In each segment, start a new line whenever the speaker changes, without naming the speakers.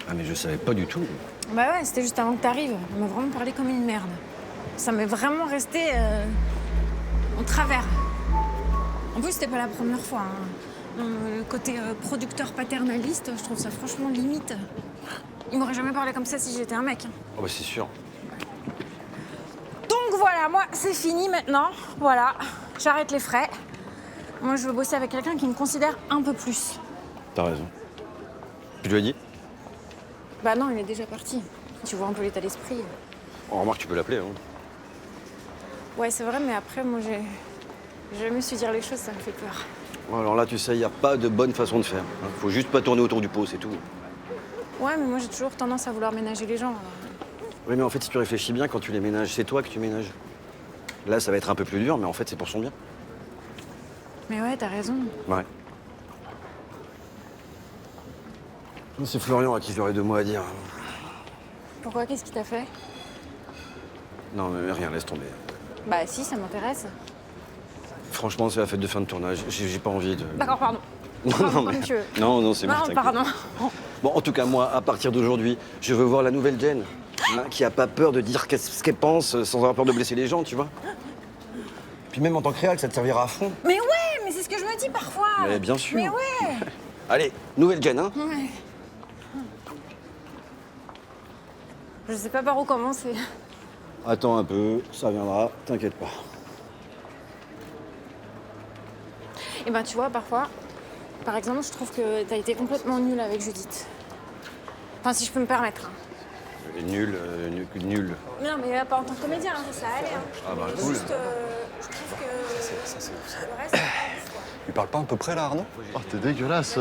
Ah mais je savais pas du tout.
Bah ouais, c'était juste avant que t'arrives. On m'a vraiment parlé comme une merde. Ça m'est vraiment resté en travers. En plus, c'était pas la première fois. Le côté producteur paternaliste, je trouve ça franchement limite. Il m'aurait jamais parlé comme ça si j'étais un mec.
Oh bah c'est sûr.
Donc voilà, moi, c'est fini maintenant. Voilà, j'arrête les frais. Moi, je veux bosser avec quelqu'un qui me considère un peu plus.
T'as raison. Tu lui as dit?
Bah non, il est déjà parti. Tu vois un peu l'état d'esprit.
Oh, remarque, tu peux l'appeler. Hein.
Ouais, c'est vrai, mais après, moi, j'ai jamais su dire les choses, ça me fait peur.
Bon, alors là, tu sais, il n'y a pas de bonne façon de faire. Faut juste pas tourner autour du pot, c'est tout.
Ouais, mais moi, j'ai toujours tendance à vouloir ménager les gens. Alors.
Oui, mais en fait, si tu réfléchis bien, quand tu les ménages, c'est toi que tu ménages. Là, ça va être un peu plus dur, mais en fait, c'est pour son bien.
Mais ouais, t'as raison.
Ouais. C'est Florian à qui j'aurais 2 mots à dire.
Pourquoi? Qu'est-ce qu'il t'a fait?
Non, mais rien, laisse tomber.
Bah si, ça m'intéresse.
Franchement, c'est la fête de fin de tournage. J'ai pas envie de...
D'accord, pardon.
Non, mais...
Monsieur.
Non, c'est bon,
Non,
t'inquiète.
pardon.
Bon, en tout cas, moi, à partir d'aujourd'hui, je veux voir la nouvelle Jen, hein, qui a pas peur de dire ce qu'elle pense sans avoir peur de blesser les gens, tu vois. Puis même en tant que réal, ça te servira à fond.
Mais ouais, mais c'est ce que je me dis parfois.
Mais bien sûr.
Mais ouais.
Allez, nouvelle Jen, hein.
Ouais. Je sais pas par où commencer.
Attends un peu, ça viendra, t'inquiète pas.
Et ben tu vois, parfois, par exemple, je trouve que t'as été complètement nulle avec Judith. Enfin, si je peux me permettre. Hein.
Nul.
Non, mais pas en tant que comédien, hein, ça allait. Hein.
Ah bah,
Mais
cool.
juste, je trouve que
Ça, c'est
le reste...
Il parle pas à peu près là, Arnaud?
Oh, t'es dégueulasse.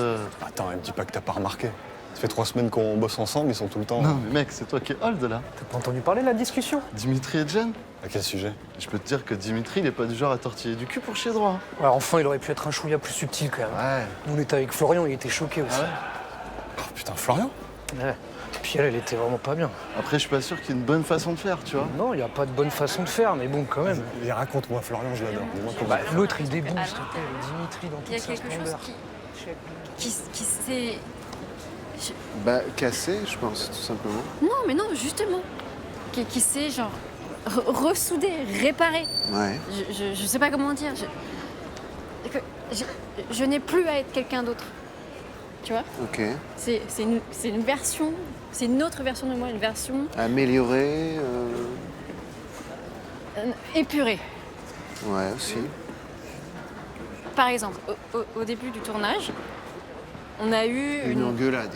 Attends, me dis pas que t'as pas remarqué. Ça fait 3 semaines qu'on bosse ensemble, ils sont tout le temps.
Non, mais mec, c'est toi qui es hold là.
T'as pas entendu parler de la discussion?
Dimitri et Jen.
À quel sujet?
Je peux te dire que Dimitri, il est pas du genre à tortiller du cul pour chier droit.
Ouais, enfin, il aurait pu être un chouïa plus subtil quand même.
Ouais.
Nous, on était avec Florian, il était choqué aussi.
Oh putain, Florian?
Ouais. Puis elle était vraiment pas bien.
Après, je suis pas sûr qu'il y ait une bonne façon de faire, tu vois.
Non, il n'y a pas de bonne façon de faire, mais bon, quand même.
Et raconte-moi, Florian, je l'adore. Dis-moi comment
Bah,
ça fait.
l'autre, il déboule, s'il te plaît. Dimitri dans
Il y a
toute sa
quelque chose
splendeur.
qui s'est...
Bah, cassé, je pense, tout simplement.
Non, mais non, justement. Qui s'est, genre, ressoudé, réparé.
Ouais.
Je sais pas comment dire. Je n'ai plus à être quelqu'un d'autre. Tu vois?
Ok.
C'est une version, c'est une autre version de moi, une version
Amélioré,
épurée.
ouais, aussi.
Par exemple, au début du tournage, on a eu
Une engueulade.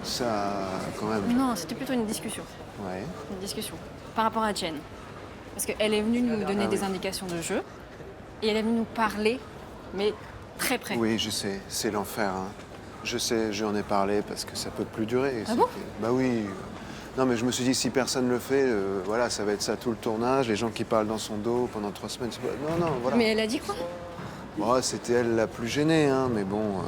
Ça, quand même.
Non, c'était plutôt une discussion.
Ouais.
Une discussion par rapport à Jen. Parce qu'elle est venue nous donner des indications de jeu et elle est venue nous parler, mais très près.
Oui, je sais, c'est l'enfer. Hein. Je sais, j'en ai parlé parce que ça peut plus durer.
Ah bon?
Bah oui. Non, mais je me suis dit, si personne le fait, voilà, ça va être ça tout le tournage, les gens qui parlent dans son dos pendant 3 semaines. Non, voilà.
Mais elle a dit quoi?
Bon, c'était elle la plus gênée, hein, mais bon.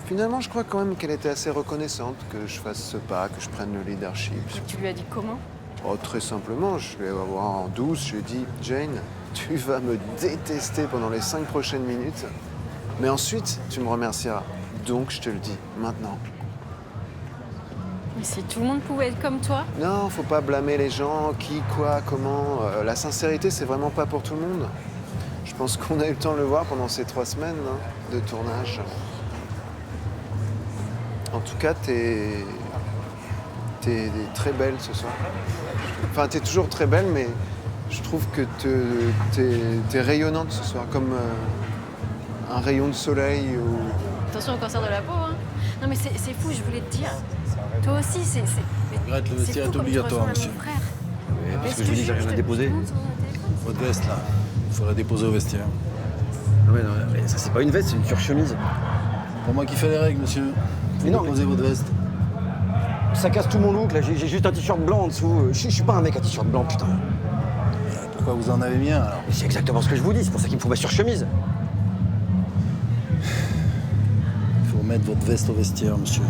Finalement, je crois quand même qu'elle était assez reconnaissante que je fasse ce pas, que je prenne le leadership.
Tu lui as dit comment?
Oh, très simplement, je vais avoir en douce, je lui ai dit, Jane, tu vas me détester pendant les 5 prochaines minutes, mais ensuite, tu me remercieras. Donc, je te le dis, maintenant.
Mais si tout le monde pouvait être comme toi.
Non, faut pas blâmer les gens, qui, quoi, comment. La sincérité, c'est vraiment pas pour tout le monde. Je pense qu'on a eu le temps de le voir pendant ces 3 semaines hein, de tournage. En tout cas, t'es très belle ce soir. Enfin, t'es toujours très belle, mais je trouve que t'es rayonnante ce soir, comme un rayon de soleil. Ou...
Attention au cancer de la peau, hein. Non mais c'est fou, je voulais te dire. Toi aussi, c'est
Regrette, le vestiaire est obligatoire, monsieur.
Parce que je lui dis, j'ai rien à déposer.
Votre veste, là, il faudrait déposer au vestiaire.
Non, mais ça, c'est pas une veste, c'est une surchemise.
Pour moi qui fais les règles, monsieur. Faut
Mais non,
déposer votre veste.
Ça casse tout mon look, là. J'ai juste un t-shirt blanc en dessous. Je suis pas un mec à t-shirt blanc, putain.
Pourquoi vous en avez mis un, alors?
Mais c'est exactement ce que je vous dis, c'est pour ça qu'il me faut ma surchemise.
Il faut mettre votre veste au vestiaire, monsieur.